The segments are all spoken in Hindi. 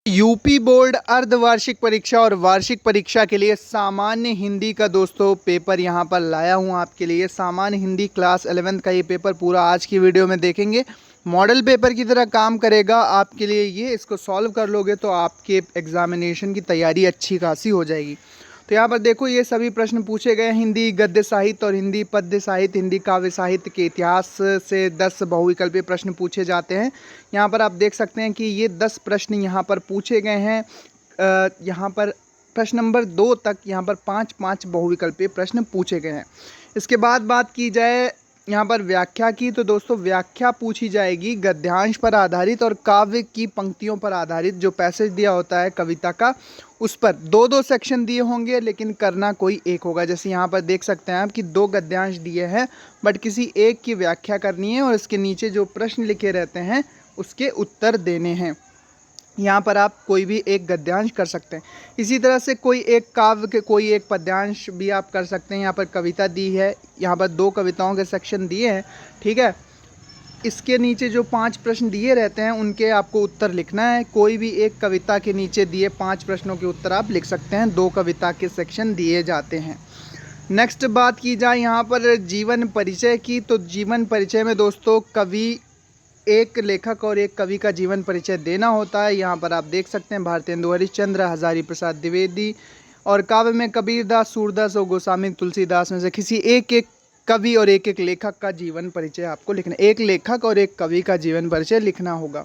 यूपी बोर्ड अर्धवार्षिक परीक्षा और वार्षिक परीक्षा के लिए सामान्य हिंदी का दोस्तों पेपर यहाँ पर लाया हूँ आपके लिए। सामान्य हिंदी क्लास 11th का ये पेपर पूरा आज की वीडियो में देखेंगे। मॉडल पेपर की तरह काम करेगा आपके लिए ये। इसको सॉल्व कर लोगे तो आपके एग्जामिनेशन की तैयारी अच्छी खासी हो जाएगी। तो यहाँ पर देखो ये सभी प्रश्न पूछे गए हिंदी गद्य साहित्य और हिंदी पद्य साहित्य, हिंदी काव्य साहित्य के इतिहास से 10 बहुविकल्पीय प्रश्न पूछे जाते हैं। यहाँ पर आप देख सकते हैं कि ये 10 प्रश्न यहाँ पर पूछे गए हैं। यहाँ पर प्रश्न नंबर 2 तक यहाँ पर 5 बहुविकल्पीय प्रश्न पूछे गए हैं। इसके बाद बात की जाए यहाँ पर व्याख्या की, तो दोस्तों व्याख्या पूछी जाएगी गद्यांश पर आधारित और काव्य की पंक्तियों पर आधारित। जो पैसेज दिया होता है कविता का उस पर 2-2 सेक्शन दिए होंगे, लेकिन करना कोई एक होगा। जैसे यहाँ पर देख सकते हैं आप कि 2 गद्यांश दिए हैं, बट किसी एक की व्याख्या करनी है और इसके नीचे जो प्रश्न लिखे रहते हैं उसके उत्तर देने हैं। यहाँ पर आप कोई भी एक गद्यांश कर सकते हैं। इसी तरह से कोई एक काव्य के कोई एक पद्यांश भी आप कर सकते हैं। यहाँ पर कविता दी है, यहाँ पर 2 कविताओं के सेक्शन दिए हैं, ठीक है। इसके नीचे जो 5 प्रश्न दिए रहते हैं उनके आपको उत्तर लिखना है। कोई भी एक कविता के नीचे दिए 5 प्रश्नों के उत्तर आप लिख सकते हैं। 2 कविता के सेक्शन दिए जाते हैं। नेक्स्ट बात की जाए यहाँ पर जीवन परिचय की, तो जीवन परिचय में दोस्तों कवि, एक लेखक और एक कवि का जीवन परिचय देना होता है। यहाँ पर आप देख सकते हैं भारतेंदु हरिश्चंद्र, हजारी प्रसाद द्विवेदी, और काव्य में कबीरदास, सूरदास और गोस्वामी तुलसीदास में से किसी एक एक कवि और एक एक लेखक का जीवन परिचय आपको लिखना। एक लेखक और एक कवि का जीवन परिचय लिखना होगा।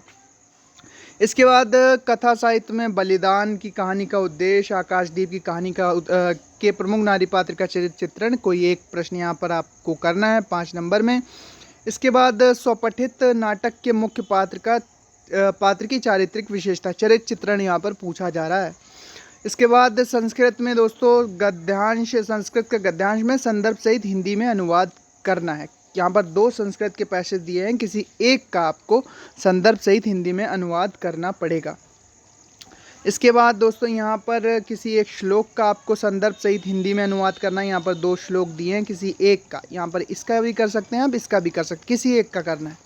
इसके बाद कथा साहित्य में बलिदान की कहानी का उद्देश्य, आकाशदीप की कहानी का के प्रमुख नारी पात्र का चरित्र चित्रण, कोई एक प्रश्न यहाँ पर आपको करना है 5 नंबर में। इसके बाद स्वपठित नाटक के मुख्य पात्र की चारित्रिक विशेषता, चरित्र चित्रण यहाँ पर पूछा जा रहा है। इसके बाद संस्कृत में दोस्तों गद्यांश, संस्कृत का गद्यांश में संदर्भ सहित हिंदी में अनुवाद करना है। यहाँ पर 2 संस्कृत के पैसेज दिए हैं, किसी एक का आपको संदर्भ सहित हिंदी में अनुवाद करना पड़ेगा। इसके बाद दोस्तों यहाँ पर किसी एक श्लोक का आपको संदर्भ सहित हिंदी में अनुवाद करना है। यहाँ पर 2 श्लोक दिए हैं, किसी एक का, यहाँ पर इसका भी कर सकते हैं आप, इसका भी कर सकते हैं, किसी एक का करना है।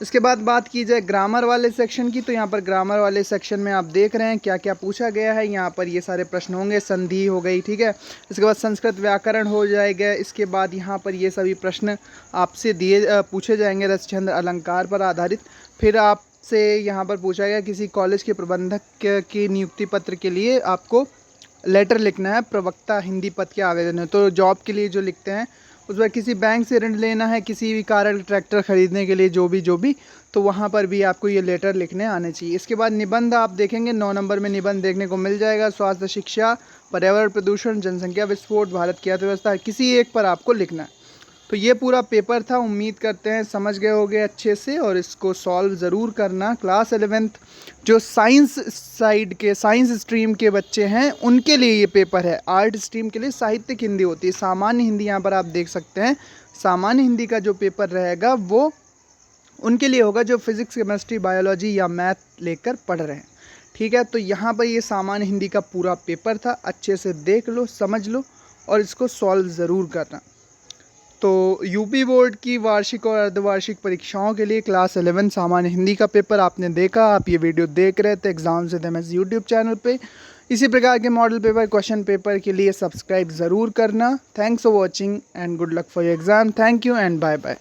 इसके बाद बात की जाए ग्रामर वाले सेक्शन की, तो यहाँ पर ग्रामर वाले सेक्शन में आप देख रहे हैं क्या क्या पूछा गया है। यहाँ पर ये सारे प्रश्न होंगे, संधि हो गई, ठीक है। इसके बाद संस्कृत व्याकरण हो जाएगा। इसके बाद यहाँ पर ये सभी प्रश्न आपसे पूछे जाएंगे रसछंद अलंकार पर आधारित। फिर आपसे यहाँ पर पूछा गया किसी कॉलेज के प्रबंधक की नियुक्ति पत्र के लिए आपको लेटर लिखना है, प्रवक्ता हिंदी पद के आवेदन है। तो जॉब के लिए जो लिखते हैं उस पर किसी बैंक से ऋण लेना है, किसी भी कारण ट्रैक्टर खरीदने के लिए, जो भी, तो वहाँ पर भी आपको ये लेटर लिखने आने चाहिए। इसके बाद निबंध आप देखेंगे, 9 नंबर में निबंध देखने को मिल जाएगा। स्वास्थ्य, शिक्षा, पर्यावरण प्रदूषण, जनसंख्या विस्फोट, भारत की अर्थव्यवस्था, किसी एक पर आपको लिखना है। तो ये पूरा पेपर था। उम्मीद करते हैं समझ गए होंगे अच्छे से, और इसको सॉल्व ज़रूर करना। क्लास 11th जो साइंस साइड के, साइंस स्ट्रीम के बच्चे हैं उनके लिए ये पेपर है। आर्ट स्ट्रीम के लिए साहित्यिक हिंदी होती है। सामान्य हिंदी यहाँ पर आप देख सकते हैं, सामान्य हिंदी का जो पेपर रहेगा वो उनके लिए होगा जो फिज़िक्स, केमिस्ट्री, बायोलॉजी या मैथ लेकर पढ़ रहे हैं, ठीक है। तो यहाँ पर ये सामान्य हिंदी का पूरा पेपर था। अच्छे से देख लो, समझ लो और इसको सॉल्व ज़रूर करना। तो यूपी बोर्ड की वार्षिक और अर्धवार्षिक परीक्षाओं के लिए क्लास 11 सामान्य हिंदी का पेपर आपने देखा। आप ये वीडियो देख रहे थे एग्जाम से MS यूट्यूब चैनल पे। इसी प्रकार के मॉडल पेपर, क्वेश्चन पेपर के लिए सब्सक्राइब ज़रूर करना। Thanks for watching and good luck for your exam. Thank you and bye bye.